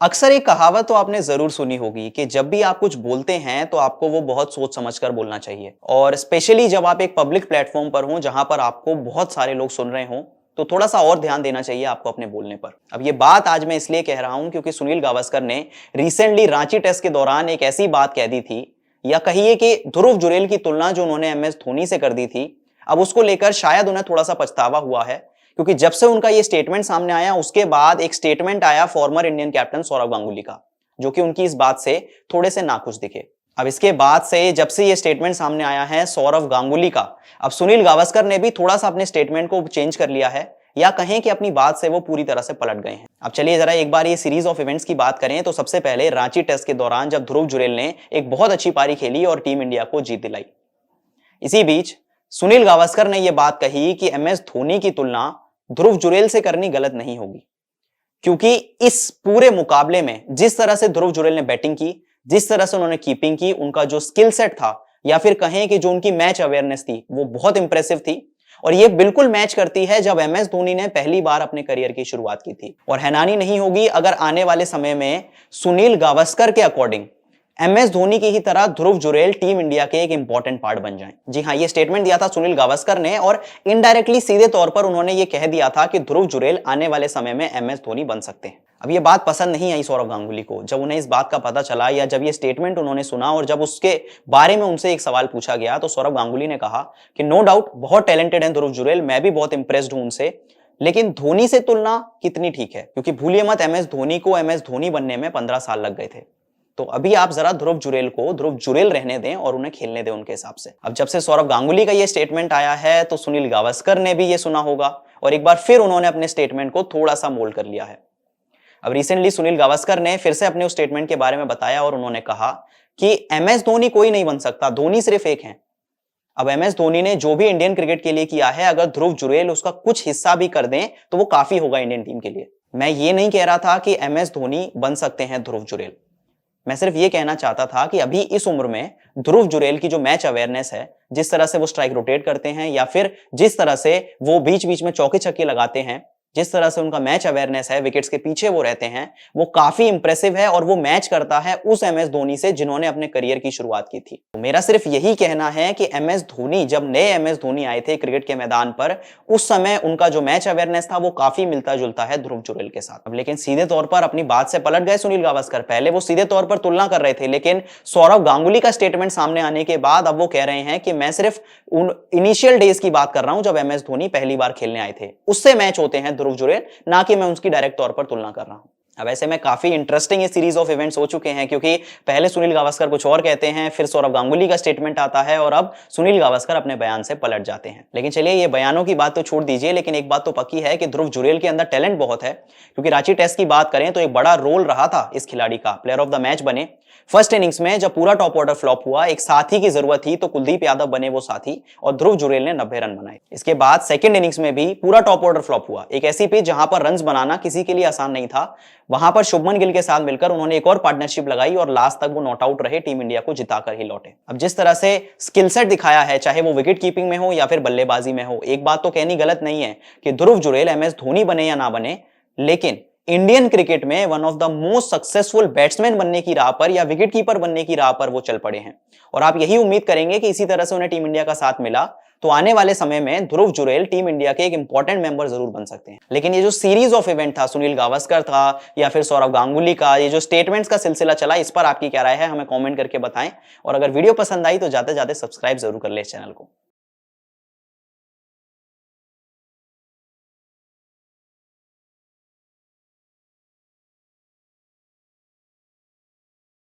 अक्सर एक कहावत तो आपने जरूर सुनी होगी कि जब भी आप कुछ बोलते हैं तो आपको वो बहुत सोच समझकर बोलना चाहिए और स्पेशली जब आप एक पब्लिक प्लेटफॉर्म पर हो जहां पर आपको बहुत सारे लोग सुन रहे हों तो थोड़ा सा और ध्यान देना चाहिए आपको अपने बोलने पर। अब ये बात आज मैं इसलिए कह रहा हूं क्योंकि सुनील गावस्कर ने रिसेंटली रांची टेस्ट के दौरान एक ऐसी बात कह दी थी, या कहिए कि ध्रुव जुरेल की तुलना जो उन्होंने एमएस धोनी से कर दी थी, अब उसको लेकर शायद उन्हें थोड़ा सा पछतावा हुआ है। क्योंकि जब से उनका ये स्टेटमेंट सामने आया उसके बाद एक स्टेटमेंट आया former Indian captain Sourav Ganguly का, जो कि उनकी इस बात से थोड़े से नाखुश दिखे। अब इसके बाद से जब से ये स्टेटमेंट सामने आया है सौरव गांगुली का, अब सुनील गावस्कर ने भी थोड़ा सा अपने स्टेटमेंट को चेंज कर लिया है, या कहें कि अपनी बात से वो पूरी तरह से पलट गए हैं। अब चलिए जरा एक बार ये सीरीज ऑफ इवेंट्स की बात करें तो सबसे पहले रांची टेस्ट के दौरान जब ध्रुव जुरेल ने एक बहुत अच्छी पारी खेली और टीम इंडिया को जीत दिलाई। इसी बीच सुनील गावस्कर ने यह बात कही कि एमएस धोनी की तुलना ध्रुव जुरेल से करनी गलत नहीं होगी, क्योंकि इस पूरे मुकाबले में जिस तरह से ध्रुव जुरेल ने बैटिंग की, जिस तरह से उन्होंने कीपिंग की, उनका जो स्किल सेट था या फिर कहें कि जो उनकी मैच अवेयरनेस थी वो बहुत इंप्रेसिव थी। और ये बिल्कुल मैच करती है जब एमएस धोनी ने पहली बार अपने करियर की शुरुआत की थी। और हैरानी नहीं होगी अगर आने वाले समय में सुनील गावस्कर के अकॉर्डिंग एमएस धोनी की ही तरह ध्रुव जुरेल टीम इंडिया के एक इंपॉर्टेंट पार्ट बन जाएं। जी हां, ये स्टेटमेंट दिया था सुनील गावस्कर ने और इनडायरेक्टली सीधे तौर पर उन्होंने ये कह दिया था कि ध्रुव जुरेल आने वाले समय में एमएस धोनी बन सकते हैं। अब ये बात पसंद नहीं आई सौरव गांगुली को। जब उन्हें इस बात का पता चला या जब ये स्टेटमेंट उन्होंने सुना और जब उसके बारे में उनसे एक सवाल पूछा गया तो सौरव गांगुली ने कहा कि नो डाउट बहुत टैलेंटेड है ध्रुव जुरेल, मैं भी बहुत इंप्रेस्ड हूं उनसे, लेकिन धोनी से तुलना कितनी ठीक है, क्योंकि भूलिए मत एमएस धोनी को एमएस धोनी बनने में 15 साल लग गए थे। तो अभी आप जरा ध्रुव जुरेल को ध्रुव जुरेल रहने दें और उन्हें खेलने दें उनके हिसाब से। अब जब से सौरव गांगुली का ये स्टेटमेंट आया है तो सुनील गावस्कर ने भी ये सुना होगा और एक बार फिर उन्होंने अपने स्टेटमेंट को थोड़ा सा मोल्ड कर लिया है। अब रिसेंटली सुनील गावस्कर ने फिर से अपने उस स्टेटमेंट के बारे में बताया और उन्होंने कहा कि एमएस धोनी कोई नहीं बन सकता, धोनी सिर्फ एक है। अब एमएस धोनी ने जो भी इंडियन क्रिकेट के लिए किया है, अगर ध्रुव जुरेल उसका कुछ हिस्सा भी कर दें तो वो काफी होगा इंडियन टीम के लिए। मैं ये नहीं कह रहा था कि एमएस धोनी बन सकते हैं ध्रुव जुरेल, मैं सिर्फ ये कहना चाहता था कि अभी इस उम्र में ध्रुव जुरेल की जो मैच अवेयरनेस है, जिस तरह से वो स्ट्राइक रोटेट करते हैं या फिर जिस तरह से वो बीच बीच में चौके छक्के लगाते हैं, जिस तरह से उनका मैच अवेयरनेस है, विकेट्स के पीछे वो रहते हैं, वो काफी इंप्रेसिव है और वो मैच करता है उस एमएस धोनी से जिन्होंने अपने करियर की शुरुआत की थी। तो मेरा सिर्फ यही कहना है कि एमएस धोनी, जब नए एमएस धोनी आए थे क्रिकेट के मैदान पर, उस समय उनका जो मैच अवेयरनेस था वो काफी मिलता जुलता है ध्रुव जुरेल के साथ। अब लेकिन सीधे तौर पर अपनी बात से पलट गए सुनील गावस्कर। पहले वो सीधे तौर पर तुलना कर रहे थे, लेकिन सौरव गांगुली का स्टेटमेंट सामने आने के बाद अब वो कह रहे हैं कि मैं सिर्फ उन इनिशियल डेज की बात कर रहा हूं जब एमएस धोनी पहली बार खेलने आए थे, उससे मैच होते हैं ध्रुव जुरेल, ना कि मैं उसकी डायरेक्ट तौर पर तुलना कर रहा हूं। अब ऐसे में काफी इंटरेस्टिंग ये सीरीज ऑफ इवेंट्स हो चुके हैं, क्योंकि पहले सुनील गावस्कर कुछ और कहते हैं, फिर सौरव गांगुली का स्टेटमेंट आता है और अब सुनील गावस्कर अपने बयान से पलट जाते हैं। लेकिन चलिए ये बयानों की बात तो छोड़ दीजिए, लेकिन एक बात तो पक्की है कि ध्रुव जुरेल के अंदर टैलेंट बहुत है। क्योंकि रांची टेस्ट की बात करें तो एक बड़ा रोल रहा था इस खिलाड़ी का, प्लेयर ऑफ द मैच बने। फर्स्ट इनिंग्स में जब पूरा टॉप ऑर्डर फ्लॉप हुआ, एक साथी की जरूरत थी तो कुलदीप यादव बने वो साथी और ध्रुव जुरेल ने 90 रन बनाए। इसके बाद सेकंड इनिंग्स में भी पूरा टॉप ऑर्डर फ्लॉप हुआ, एक ऐसी पिच जहां पर रन्स बनाना किसी के लिए आसान नहीं था। वहां पर शुभमन गिल के साथ मिलकर उन्होंने एक और पार्टनरशिप लगाई और लास्ट तक वो नॉट आउट रहे, टीम इंडिया को जिताकर ही लौटे। अब जिस तरह से स्किल सेट दिखाया है, चाहे वो विकेट कीपिंग में हो या फिर बल्लेबाजी में हो, एक बात तो कहनी गलत नहीं है कि ध्रुव जुरेल एमएस धोनी बने या ना बने, लेकिन इंडियन क्रिकेट में one of the most successful batsman बनने की राह पर या विकेट कीपर बनने की राह पर वो चल पड़े हैं। और आप यही उम्मीद करेंगे कि इसी तरह से उन्हें टीम इंडिया का साथ मिला तो आने वाले समय में ध्रुव जुरेल टीम इंडिया के एक इंपॉर्टेंट मेंबर जरूर बन सकते हैं। लेकिन ये जो सीरीज ऑफ इवेंट था, सुनील गावस्कर था या फिर सौरव गांगुली का, ये जो स्टेटमेंट्स का सिलसिला चला, इस पर आपकी क्या राय है हमें कमेंट करके बताएं। और अगर वीडियो पसंद आई तो जाते जाते सब्सक्राइब जरूर कर ले इस चैनल को।